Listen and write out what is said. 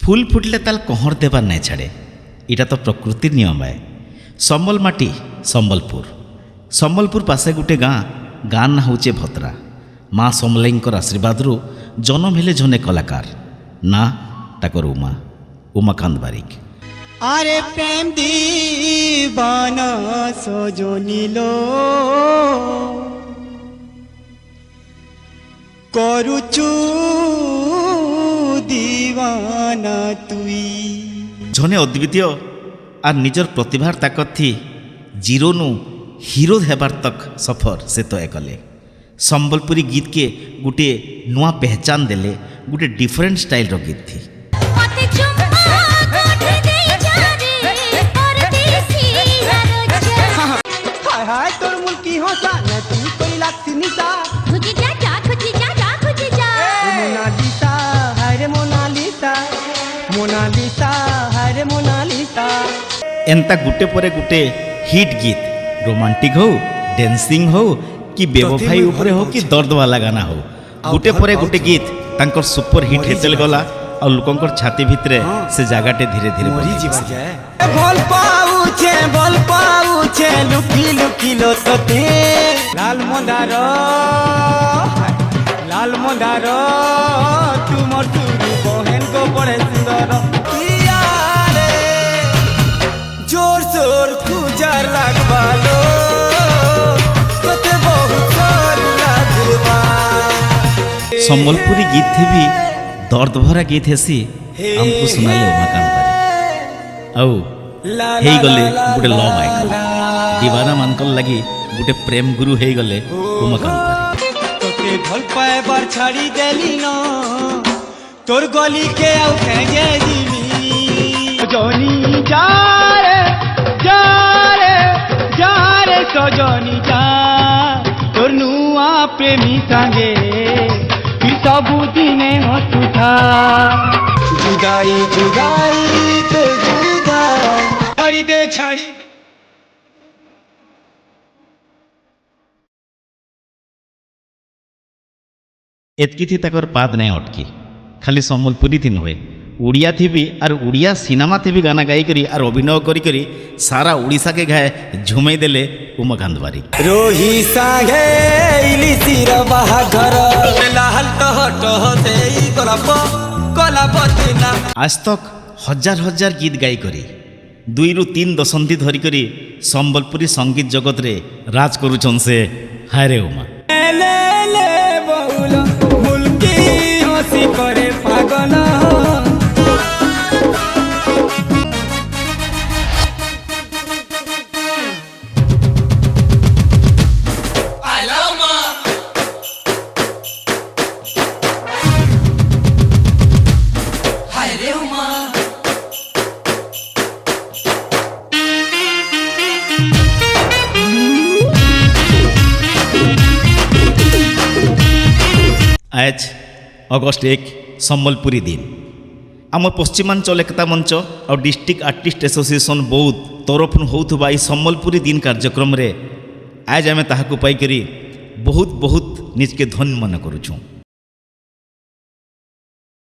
ফুল ফুটলে তাল কহর দেবার নাই ছাড়ে, এটা তো প্রকৃতির নিয়ম আয়। সম্বল মাটি সম্বলপুর, সম্বলপুর পাশে গোটে গাঁ না হচ্ছে ভদ্রা। মা সমলাইঙ্কর আশীর্বাদরু জন্ম হেলে জনে কলাকার, না তাকর উমাকান্ত বারিক। আরে প্রেম দিবানা সজনিল করুচু দিবানা তুই। জনে অদ্বিতীয় আর নিজের প্রতিভার তাকত থি জিরোনু হিরো হেবার তক সফর সে তো একলে। সম্বলপুরী গীতকে গোটে নূয়া পেহচান দেলে, গোটে ডিফরেন্ট স্টাইলর গীত থি। হায় তোর মুল কি হসা না তুই কই লাগছি নিসা খুঁজি যা যা খুঁজি যা যা খুঁজি যা মোনালিসা হায় মোনালিসা মোনালিসা হায় মোনালিসা। এন্তা গোটে পরে গোটে হিট গীত, রোমান্টিক হো, ড্যান্সিং হো কি বেবফাই উপরে হো কি দর্দওয়ালা গানা হো, গোটে পরে গোটে গীত তাঙ্কর সুपर হিট হেতেল গলা আর লোকঙ্কর ছাতি ভিতরে সে জায়গাটে ধীরে ধীরে ভাল পাউছে লুকি লুকি লো তোতে। লাল মন্দার তুমর তুরু বহেন গো বড়ে সুন্দর। ইয়ারে জোর জোর খুজার লাগবালো তোতে বহুত জোর লাগবা। সম্বলপুরী গীত থি भी दर्द भरा गीत हेसी हमको सुनाले उमाकांत बारिक। आउ हेई गले गोटे लव आइकन, दीवाना मानकर लगी गोटे प्रेम गुरु हेई गले उमाकांत बारिक। তোকে ভাল পাইবার ছাড়ি দেলি না তোর গলি কে আউ খেজে দিলি সজনি যা রে সজনি যা তোর নুয়া প্রেমী সাঙ্গে তুই ସବୁদিনে হসুথা। জুদাই জুদাই তে জুদাই ছাড়ি দে ছাড়ি। एतकी थी तकर पाद नहीं अटकी, खाली सम्बलपुरी थी नुहे, उड़िया थी भी और उड़िया सिनेमा थी भी गाना गाई करी और अभिनय करी करी सारा उड़ीसा के घाय झुमे देले उमाकांत बारिक। रोही सागे इलिसिर बाहाघर लाल टह टह देई गोलापति ना। आज तक हजार हजार गीत गाई करी 2 ରୁ 3 दशंधि धरी करी सम्बलपुरी संगीत जगत रे राज करुछन से। हाय रे उमा ले ले बहुला मुल्की हसी करे पागल। आज अगस्ट 1 सम्बलपुरी दिन आम पश्चिमांचल एकता मंच और डिस्ट्रिक्ट आर्टिस्ट एसोसिएशन बौद्ध तरफनु होउथबा ई सम्बलपुरी दिन कार्यक्रम रे आज आमे ताहाकु पाई करी बहुत बहुत निज के धन्य मन करूछूँ।